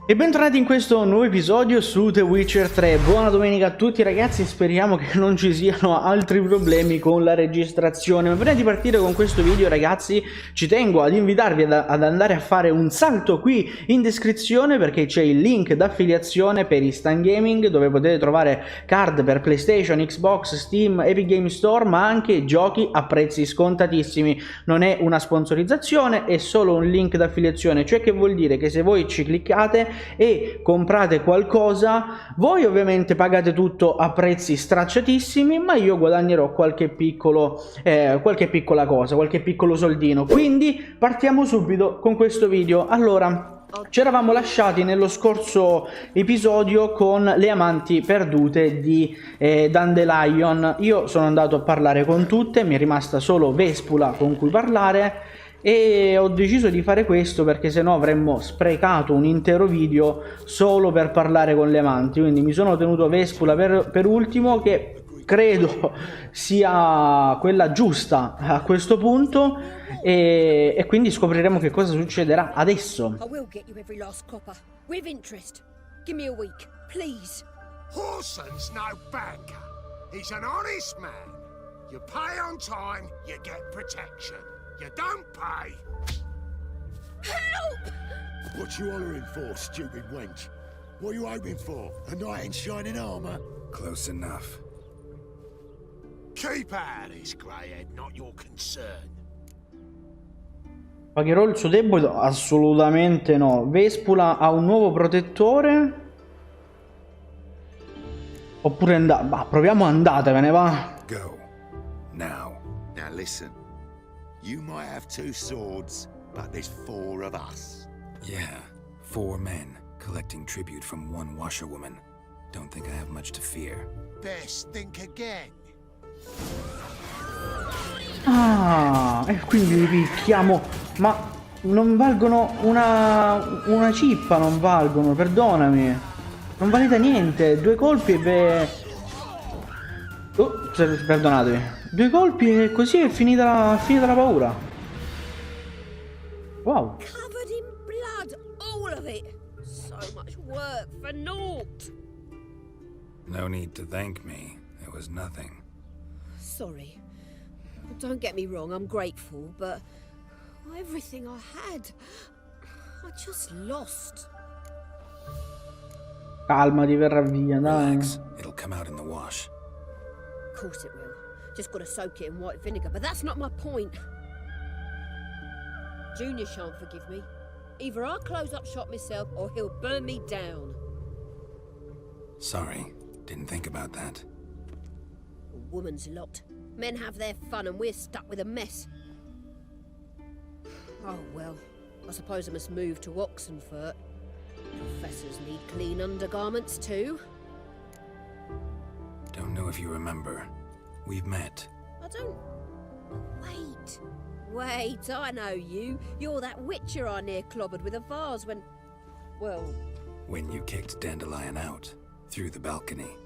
E bentornati in questo nuovo episodio su The Witcher 3. Buona domenica a tutti ragazzi, speriamo che non ci siano altri problemi con la registrazione. Ma prima di partire con questo video ragazzi, ci tengo ad invitarvi ad andare a fare un salto qui in descrizione, perché c'è il link d'affiliazione per Instant Gaming, dove potete trovare card per PlayStation, Xbox, Steam, Epic Game Store, ma anche giochi a prezzi scontatissimi. Non è una sponsorizzazione, è solo un link d'affiliazione, cioè che vuol dire che se voi ci cliccate e comprate qualcosa, voi ovviamente pagate tutto a prezzi stracciatissimi, ma io guadagnerò qualche piccola cosa, qualche piccolo soldino. Quindi partiamo subito con questo video. Allora, ci eravamo lasciati nello scorso episodio con le amanti perdute di Dandelion. Io sono andato a parlare con tutte, mi è rimasta solo Vespula con cui parlare, e ho deciso di fare questo perché sennò avremmo sprecato un intero video solo per parlare con le amanti. Quindi mi sono tenuto Vespula per ultimo, che credo sia quella giusta a questo punto, e quindi scopriremo che cosa succederà adesso. Horson's no banker. He's an honest man. You pay on time, you get protection. You don't pay. Help! What you hollering for, stupid wench? What you hoping for? A knight in shining armor? Close enough. Keep out of this, greyhead, not your concern. Pagherò il suo debito? Assolutamente no. Vespula ha un nuovo protettore? Oppure proviamo andatevene, va. Go. Now. Now listen. You might have two swords, but there's four of us. Yeah, 4 men collecting tribute from one washerwoman. Don't think I have much to fear. Best think again. Ah, e quindi li picchiamo. Ma non valgono una cippa, non valgono, perdonami. Non valete niente. 2 colpi e perdonatemi. 2 colpi e così è finita la paura. Wow. Covered in blood, all of it. So much work for naught. No need to thank me. It was nothing. Sorry. Don't get me wrong, I'm grateful, but everything I had, I just lost. Calmati, verrà via, dai. Relax. It'll come out in the wash. Of course it will. Just gotta soak it in white vinegar, but that's not my point. Junior shan't forgive me. Either I'll close up shop myself or he'll burn me down. Sorry. Didn't think about that. A woman's lot. Men have their fun and we're stuck with a mess. Oh well, I suppose I must move to Oxenfurt. Professors need clean undergarments too. Don't know if you remember. We've met. I don't... Wait, I know you. You're that witcher I near clobbered with a vase when... Well... When you kicked Dandelion out. Through the balcony.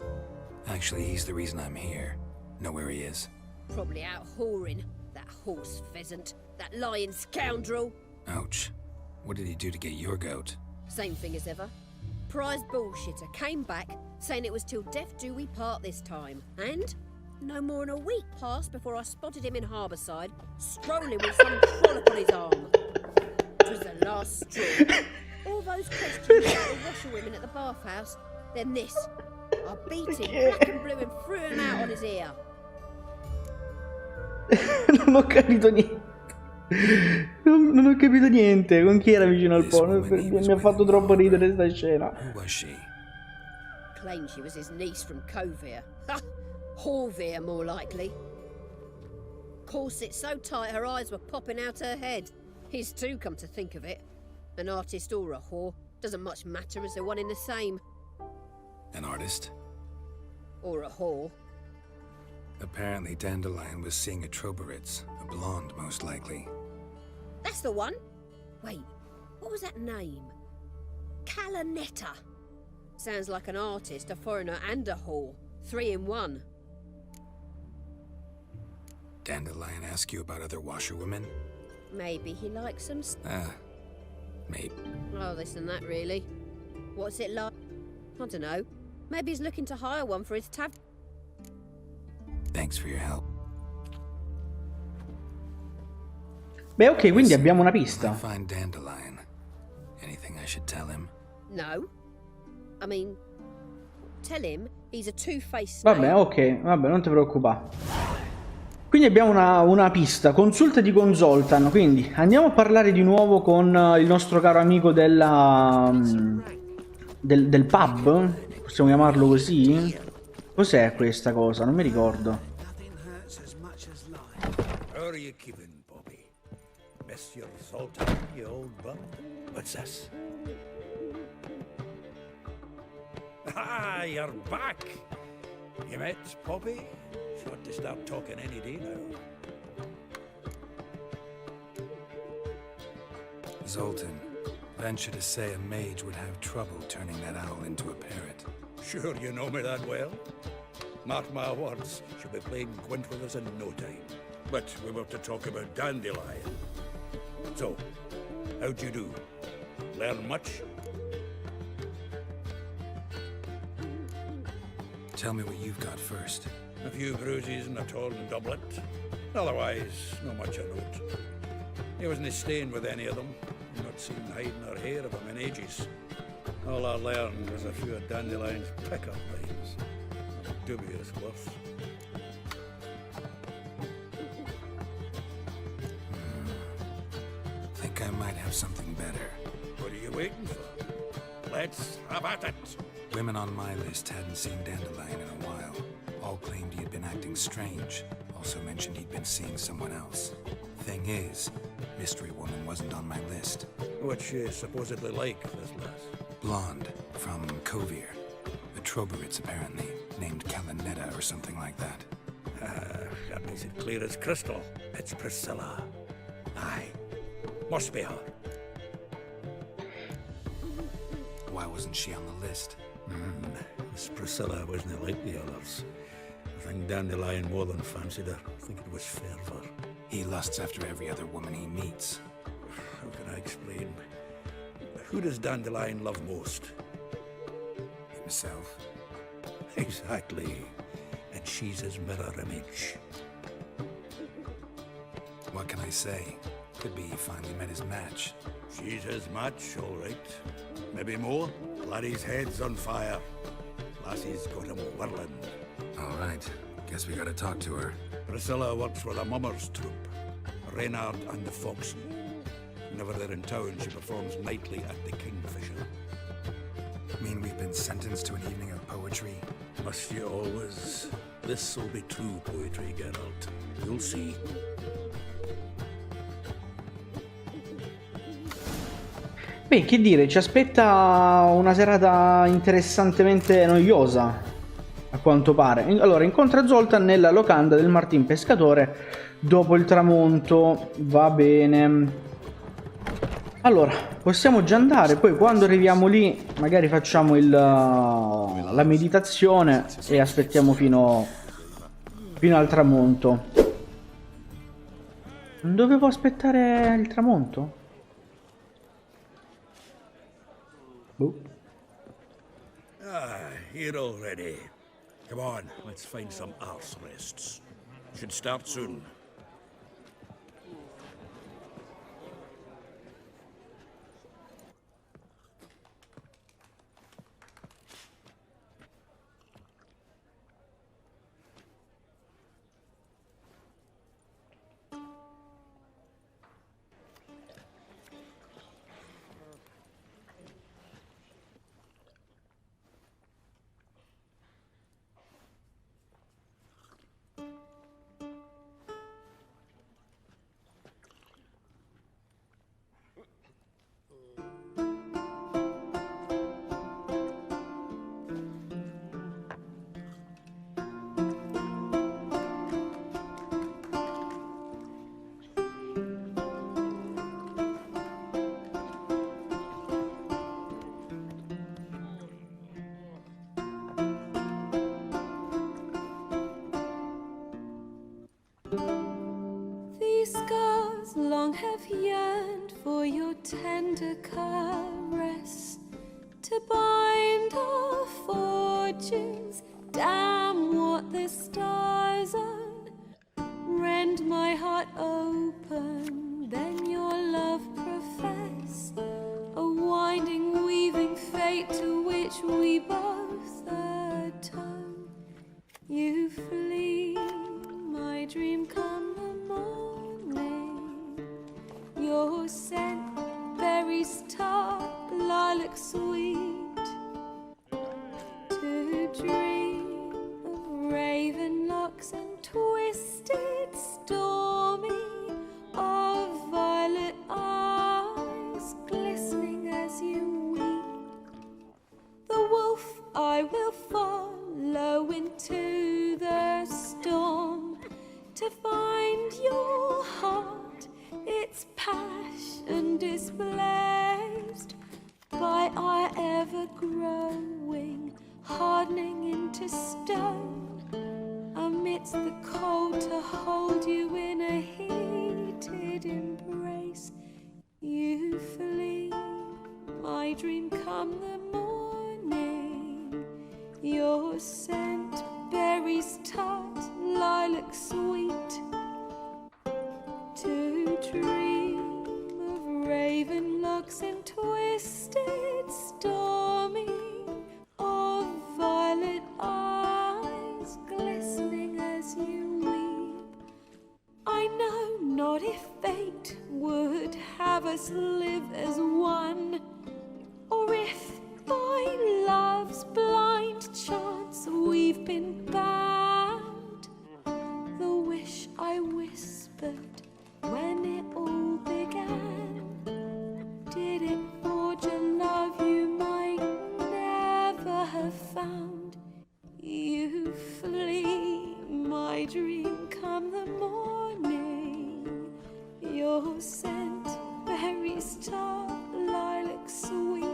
Actually, he's the reason I'm here. Know where he is? Probably out whoring. That horse pheasant. That lying scoundrel. Ouch. What did he do to get your goat? Same thing as ever. Prize bullshitter came back, saying it was till death do we part this time. And... no more than a week passed before I spotted him in Harbourside, strolling with some trollop on his arm. It was the last straw. All those questions about the washerwomen at the bathhouse, then this. I beat him black and blue and threw him out on his ear. Non ho capito niente. Non ho capito niente. Con chi era vicino al porno? Mi ha fatto troppo ridere sta scena. Who was she? Claimed she was his niece from Kovir. Ha! Horvir, more likely. Corset so tight her eyes were popping out her head. His too, come to think of it. An artist or a whore. Doesn't much matter as they're one in the same. An artist? Or a whore. Apparently Dandelion was seeing a Troberitz. A blonde, most likely. That's the one. Wait, what was that name? Calanetta. Sounds like an artist, a foreigner and a whore. 3 in 1. Dandelion ask you about other washerwomen? Maybe he likes them. Maybe. Oh, this and that, really. What's it like? I don't know. Maybe he's looking to hire one for his tab. Thanks for your help. Beh, ok, quindi abbiamo una I pista. find Dandelion. Anything I should tell him? No. I mean, tell him he's a two-faced Vabbè, snake. ok, vabbè, non ti preoccupare. Quindi abbiamo una pista, consulta di consultant, quindi andiamo a parlare di nuovo con il nostro caro amico del pub, possiamo chiamarlo così? Cos'è questa cosa? Non mi ricordo. How are you keeping, Bobby? Miss your Zoltan, you old bum? What's this? Ah, you're back! You met Bobby? She ought to start talking any day now. Zoltan, venture to say a mage would have trouble turning that owl into a parrot. Sure you know me that well? Mark my words, she'll be playing Gwent with us in no time. But we were to talk about Dandelion. So, how'd you do? Learn much? Tell me what you've got first. A few bruises and a torn doublet. Otherwise, not much of note. He wasn't staying with any of them. Not seen hide nor hair of him in ages. All I learned was a few of Dandelion's pick-up lines. A dubious worth. Think I might have something better. What are you waiting for? Let's have at it. Women on my list hadn't seen Dandelion in a while. All claimed he had been acting strange. Also mentioned he'd been seeing someone else. Thing is, Mystery Woman wasn't on my list. What's she supposedly like, this lass? Blonde, from Kovir. A Troberitz, apparently, named Kalanetta or something like that. That makes it clear as crystal. It's Priscilla. Aye. Must be her. Why wasn't she on the list? This Priscilla wasn't like the others. I think Dandelion more than fancied her. I think it was fervour. He lusts after every other woman he meets. How can I explain? Who does Dandelion love most? Himself. Exactly. And she's his mirror image. What can I say? Could be he finally met his match. She's his match, all right. Maybe more. Laddie's head's on fire. Lassie's got him whirling. All right. Guess we gotta talk to her. Priscilla works for the Mummers troupe. Reynard and the Foxy. Whenever they're in town, she performs nightly at the Kingfisher. Mean we've been sentenced to an evening of poetry? Must you always? This'll be true poetry, Geralt. You'll see. Beh, che dire, ci aspetta una serata interessantemente noiosa, a quanto pare. Allora, incontra Zoltan nella locanda del Martin Pescatore dopo il tramonto. Va bene. Allora, possiamo già andare, poi quando arriviamo lì magari facciamo la meditazione e aspettiamo fino al tramonto. Non dovevo aspettare il tramonto? Here already. Come on, let's find some arse rests. Should start soon. These scars long have yearned for your tender caress, to bind our fortunes. Damn what the stars are. Rend my heart open, then your love profess. A winding, weaving fate to which we both atone. You flee, my dream come the morning. Your scent, berries tart, lilac sweet. To dream of raven locks and twisted, stormy, of violet eyes glistening as you weep. The wolf I will follow into the storm to find your heart, its passion displaced by our ever-growing, hardening into stone. Amidst the cold to hold you in a heated embrace. You flee, my dream come the morning. Your scent, berries tart, lilac sweet. To dream of raven locks and twisted, stormy, of violet eyes glistening as you weep. I know not if fate would have us live as one, or if by love's blind chance we've been bound. The wish I whispered when it all began, did it forge a love you might never have found? You flee, my dream come the morning. Your scent, berries tart, lilac sweet.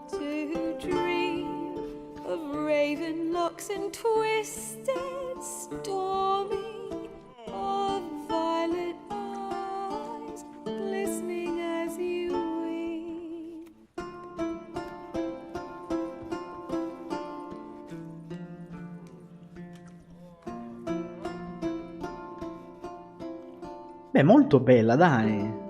To dream of raven locks and twisted, stormy, of violet eyes glistening as you weep. Beh, molto bella, dai.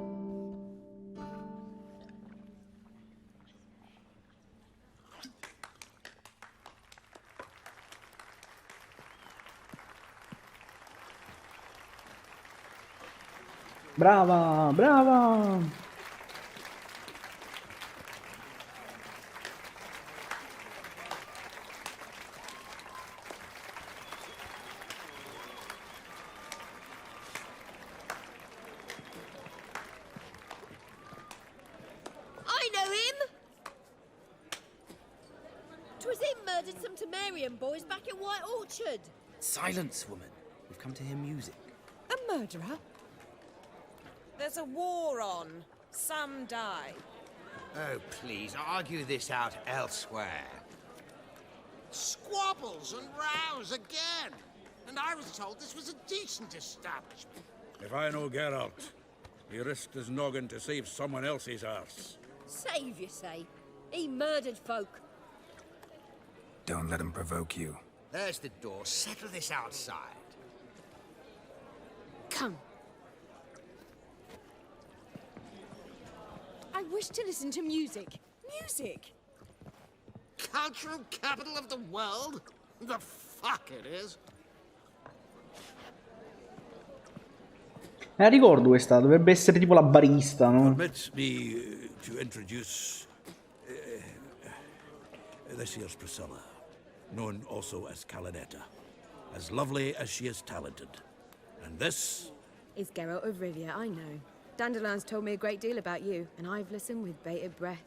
Brava, brava. I know him! 'Twas him murdered some Temerian boys back in White Orchard. Silence, woman. We've come to hear music. A murderer? There's a war on. Some die. Oh, please, argue this out elsewhere. Squabbles and rows again. And I was told this was a decent establishment. If I know Geralt, he risked his noggin to save someone else's arse. Save, you say? He murdered folk. Don't let him provoke you. There's the door. Settle this outside. Come. I wish to listen to music. Music! Cultural capital of the world? The fuck it is. Ricordo questa, dovrebbe essere tipo la barista, no? Permit me to introduce this here's Priscilla, known also as Calinetta, as lovely as she is talented. And this is Geralt of Rivia, I know. Dandelion's told me a great deal about you, and I've listened with bated breath.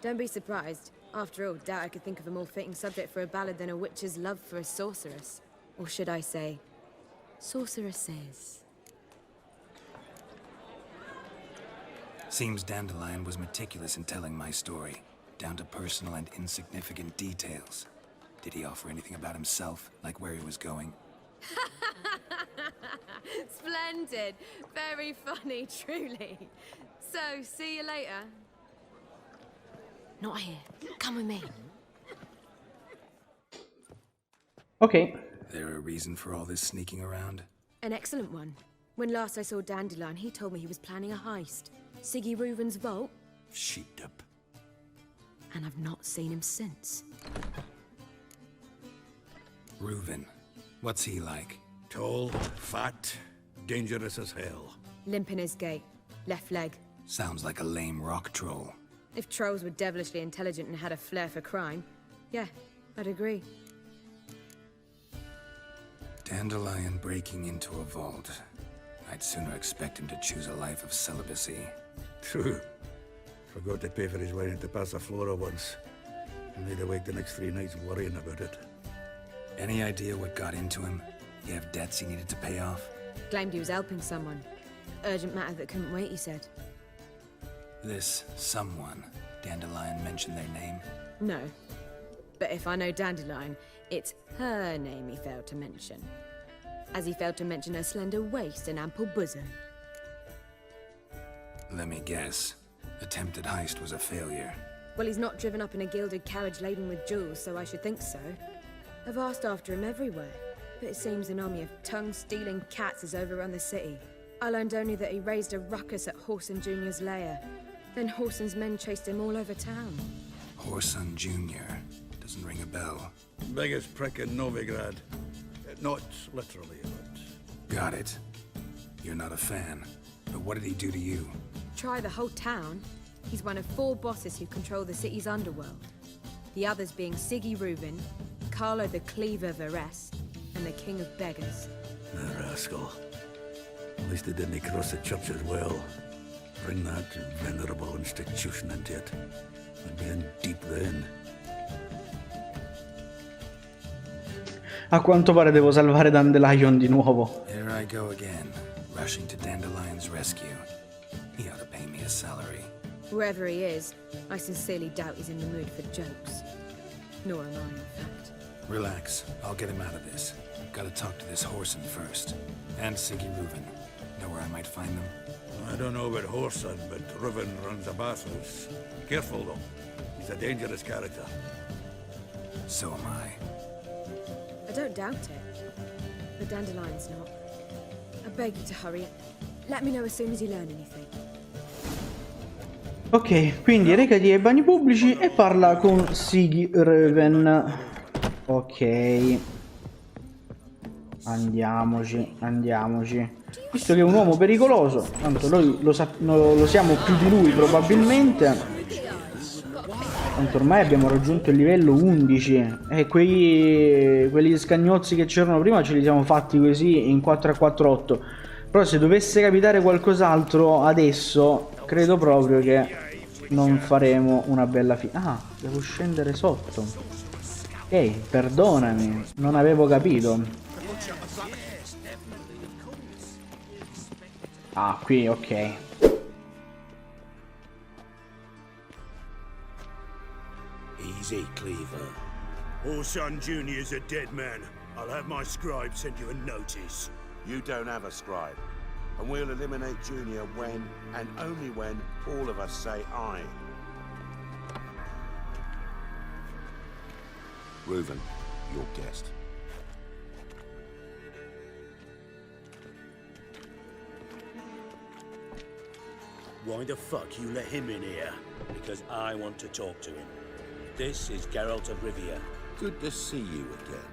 Don't be surprised. After all, doubt I could think of a more fitting subject for a ballad than a witch's love for a sorceress. Or should I say, sorceresses. Seems Dandelion was meticulous in telling my story, down to personal and insignificant details. Did he offer anything about himself, like where he was going? Splendid. Very funny, truly. So, see you later. Not here. Come with me. Ok. There a reason for all this sneaking around? An excellent one. When last I saw Dandelion, he told me he was planning a heist. Siggy Reuven's vault. Sheeped up. And I've not seen him since. Reuven. What's he like? Tall, fat, dangerous as hell. Limp in his gait. Left leg. Sounds like a lame rock troll. If trolls were devilishly intelligent and had a flair for crime, yeah, I'd agree. Dandelion breaking into a vault. I'd sooner expect him to choose a life of celibacy. True. Forgot to pay for his wine at the Passaflora once. And laid awake the next 3 nights worrying about it. Any idea what got into him? You have debts he needed to pay off? Claimed he was helping someone. Urgent matter that couldn't wait, he said. This someone, Dandelion mentioned their name? No. But if I know Dandelion, it's her name he failed to mention. As he failed to mention her slender waist and ample bosom. Let me guess. Attempted heist was a failure. Well, he's not driven up in a gilded carriage laden with jewels, so I should think so. I've asked after him everywhere, but it seems an army of tongue-stealing cats has overrun the city. I learned only that he raised a ruckus at Whoreson Jr.'s lair. Then Whoreson's men chased him all over town. Whoreson Jr. Doesn't ring a bell. Biggest prick in Novigrad. Not literally, but... Got it. You're not a fan. But what did he do to you? Try the whole town. He's one of 4 bosses who control the city's underworld. The others being Siggy Reuven, Carlo the Cleaver Varese, and the King of Beggars. The rascal. At least he didn't cross the church as well. Bring that venerable institution into it. I'd be in deep then. A quanto pare devo salvare Dandelion di nuovo. Here I go again, rushing to Dandelion's rescue. He ought to pay me a salary. Wherever he is, I sincerely doubt he's in the mood for jokes. Nor am I, in fact. Relax, I'll get him out of this. Gotta talk to this Whoreson first. And Siggy Reuven. Know where I might find them? I don't know about Whoreson, but Reuven runs a bathhouse. Careful though. He's a dangerous character. So am I. I don't doubt it. But Dandelion's not. I beg you to hurry. Let me know as soon as you learn anything. Ok, quindi recati ai bagni pubblici e parla con Siggy Reuven. Ok. Andiamoci, andiamoci. Visto che è un uomo pericoloso, tanto noi lo siamo più di lui probabilmente. Tanto ormai abbiamo raggiunto il livello 11 e quelli scagnozzi che c'erano prima ce li siamo fatti così in 4-4-8. Però se dovesse capitare qualcos'altro adesso, credo proprio che non faremo una bella fine. Ah, devo scendere sotto. Ok, perdonami, non avevo capito. Ah, qui, ok. Easy, Cleaver. Whoreson Jr.'s a dead man. I'll have my scribe send you a notice. You don't have a scribe. And we'll eliminate Junior when, and only when, all of us say aye. Reuven, your guest. Why the fuck you let him in here? Because I want to talk to him. This is Geralt of Rivia. Good to see you again.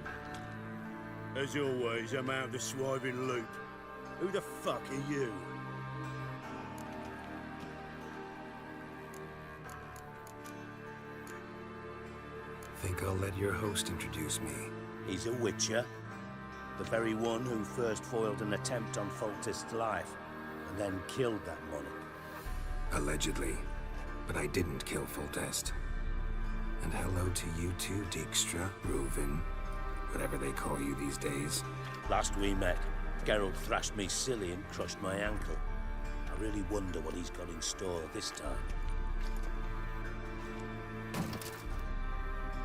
As always, I'm out of the swiving loop. Who the fuck are you? Think I'll let your host introduce me. He's a witcher. The very one who first foiled an attempt on Foltest's life, and then killed that monarch. Allegedly. But I didn't kill Foltest. And hello to you too, Dijkstra, Reuven, whatever they call you these days. Last we met, Geralt thrashed me silly and crushed my ankle. I really wonder what he's got in store this time.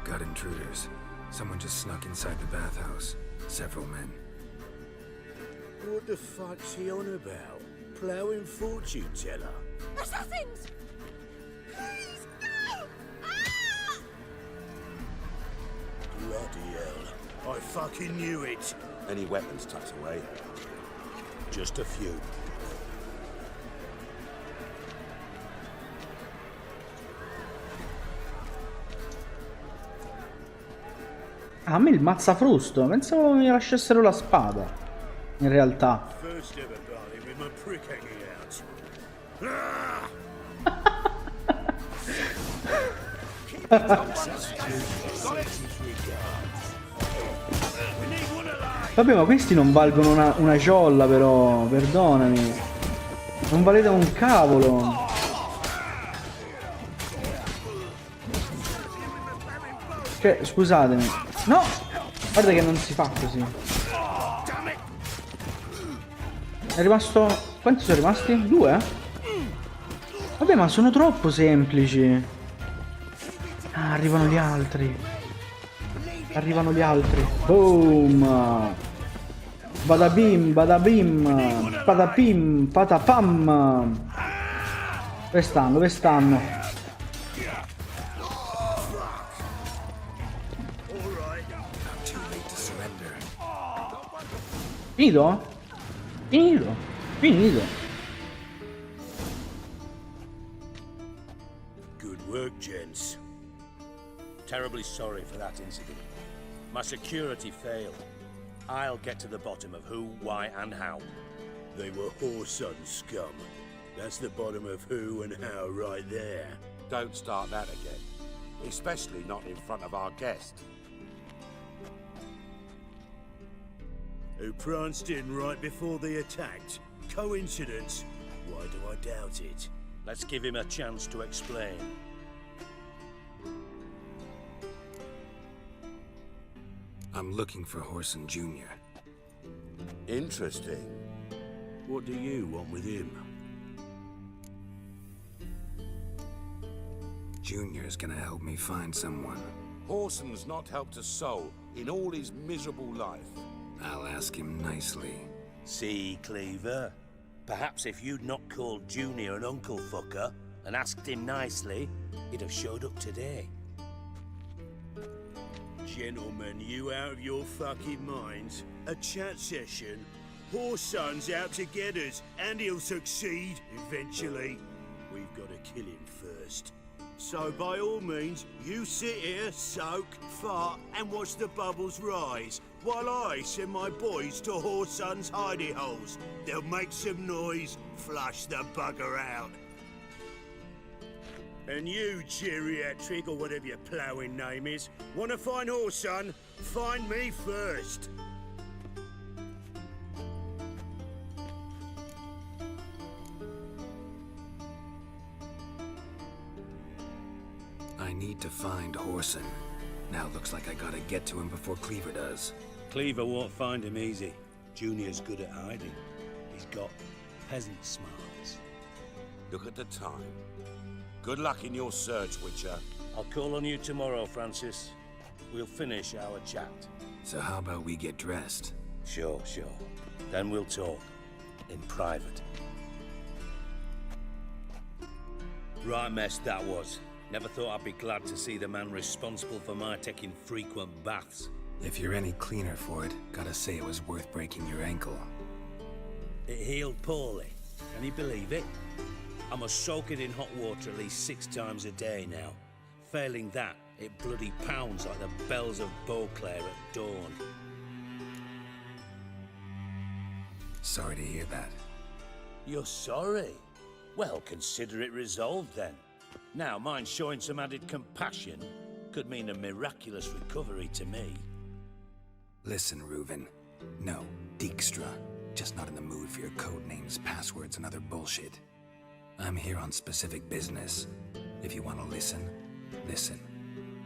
Got intruders. Someone just snuck inside the bathhouse. Several men. What the fuck's he on about? Ploughing fortune teller? Assassins! Please, no! fucking knew it. Any weapons tucked away? Just a few. A me il mazzafrusto, pensavo mi lasciassero la spada. In realtà. First ever party with my prick hanging out. Ah! Vabbè, ma questi non valgono una ciolla, però, perdonami. Non valete un cavolo. Cioè, scusatemi. No! Guarda che non si fa così. È rimasto... Quanti sono rimasti? 2? Vabbè, ma sono troppo semplici. Ah, arrivano gli altri. Arrivano gli altri. Boom! Badabim, badabim, patapim, patapam. Dove stanno? Dove stanno? Finito? Finito? Finito? Good work, gents. Terribly sorry for that incident. My security failed. I'll get to the bottom of who, why, and how. They were whoreson scum. That's the bottom of who and how right there. Don't start that again. Especially not in front of our guest. Who pranced in right before they attacked. Coincidence? Why do I doubt it? Let's give him a chance to explain. I'm looking for Horson Jr. Interesting. What do you want with him? Junior's gonna help me find someone. Horson's not helped a soul in all his miserable life. I'll ask him nicely. See, Cleaver? Perhaps if you'd not called Junior an uncle fucker and asked him nicely, he'd have showed up today. Gentlemen, you out of your fucking minds? A chat session? Horson's out to get us, and he'll succeed eventually. We've got to kill him first. So by all means, you sit here, soak, fart, and watch the bubbles rise, while I send my boys to Horson's hidey holes. They'll make some noise, flush the bugger out. And you, geriatric, or whatever your ploughing name is, want to find Horson? Find me first. I need to find Horson. Now looks like I gotta get to him before Cleaver does. Cleaver won't find him easy. Junior's good at hiding. He's got peasant smarts. Look at the time. Good luck in your search, Witcher. I'll call on you tomorrow, Francis. We'll finish our chat. So how about we get dressed? Sure. Then we'll talk. In private. Right mess that was. Never thought I'd be glad to see the man responsible for my taking frequent baths. If you're any cleaner for it, gotta say it was worth breaking your ankle. It healed poorly. Can you believe it? I must soak it in hot water at least 6 times a day now. Failing that, it bloody pounds like the bells of Beauclair at dawn. Sorry to hear that. You're sorry? Well, consider it resolved then. Now, mine showing some added compassion could mean a miraculous recovery to me. Listen, Reuven. No, Dijkstra. Just not in the mood for your code names, passwords, and other bullshit. I'm here on specific business. If you want to listen, listen.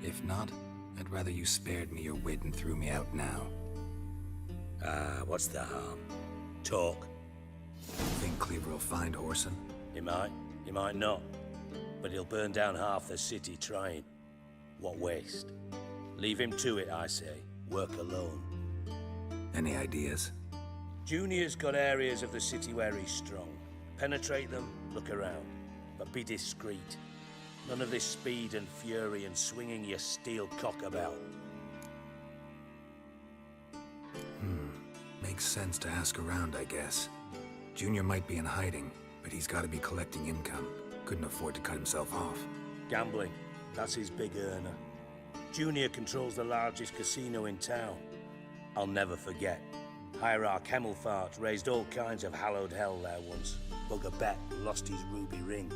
If not, I'd rather you spared me your wit and threw me out now. What's the harm? Talk. Think Cleaver will find Horson? He might not. But he'll burn down half the city trying. What waste. Leave him to it, I say. Work alone. Any ideas? Junior's got areas of the city where he's strong. Penetrate them, look around. But be discreet. None of this speed and fury and swinging your steel cock about. Makes sense to ask around, I guess. Junior might be in hiding, but he's got to be collecting income. Couldn't afford to cut himself off. Gambling, that's his big earner. Junior controls the largest casino in town. I'll never forget. Hierarch Hemmelfart raised all kinds of hallowed hell there once. Bugger Bet lost his ruby ring.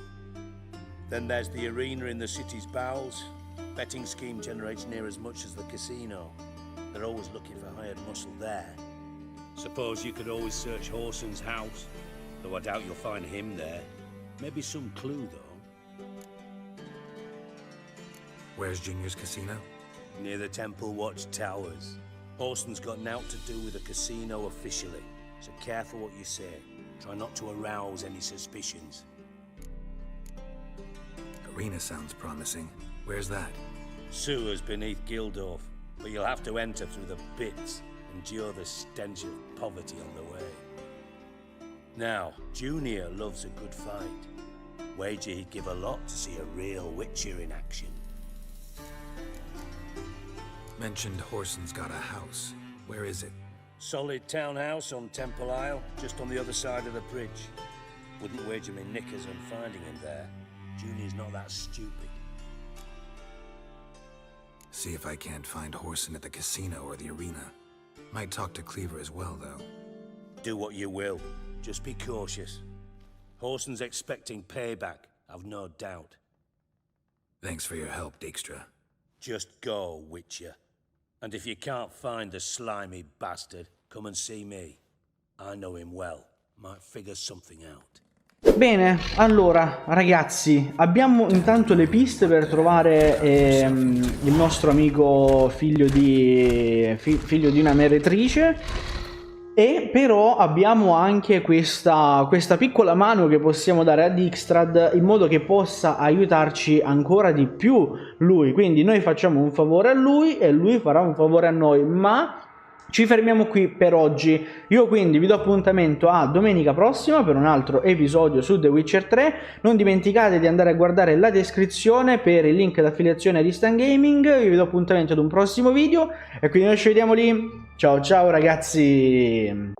Then there's the arena in the city's bowels. Betting scheme generates near as much as the casino. They're always looking for hired muscle there. Suppose you could always search Horson's house, though I doubt you'll find him there. Maybe some clue, though. Where's Junior's casino? Near the Temple Watch Towers. Horson's got nought to do with the casino officially, so careful what you say. Try not to arouse any suspicions. Arena sounds promising. Where's that? Sewers beneath Gildorf, but you'll have to enter through the pits, endure the stench of poverty on the way. Now, Junior loves a good fight. Wager he'd give a lot to see a real Witcher in action. Mentioned Horson's got a house. Where is it? Solid townhouse on Temple Isle, just on the other side of the bridge. Wouldn't wager me knickers on finding him there. Junior's not that stupid. See if I can't find Horson at the casino or the arena. Might talk to Cleaver as well, though. Do what you will. Just be cautious. Horson's expecting payback, I've no doubt. Thanks for your help, Dijkstra. Just go, Witcher. And if you can't find the slimy bastard, come and see me. I know him well. Might figure something out. Bene, allora ragazzi, abbiamo intanto le piste per trovare il nostro amico figlio di una meretrice, e però abbiamo anche questa piccola mano che possiamo dare a Dijkstra in modo che possa aiutarci ancora di più lui. Quindi noi facciamo un favore a lui e lui farà un favore a noi, ma ci fermiamo qui per oggi. Io quindi vi do appuntamento a domenica prossima per un altro episodio su The Witcher 3. Non dimenticate di andare a guardare la descrizione per il link d'affiliazione di Stan Gaming. Io vi do appuntamento ad un prossimo video e quindi noi ci vediamo lì. Ciao ciao ragazzi.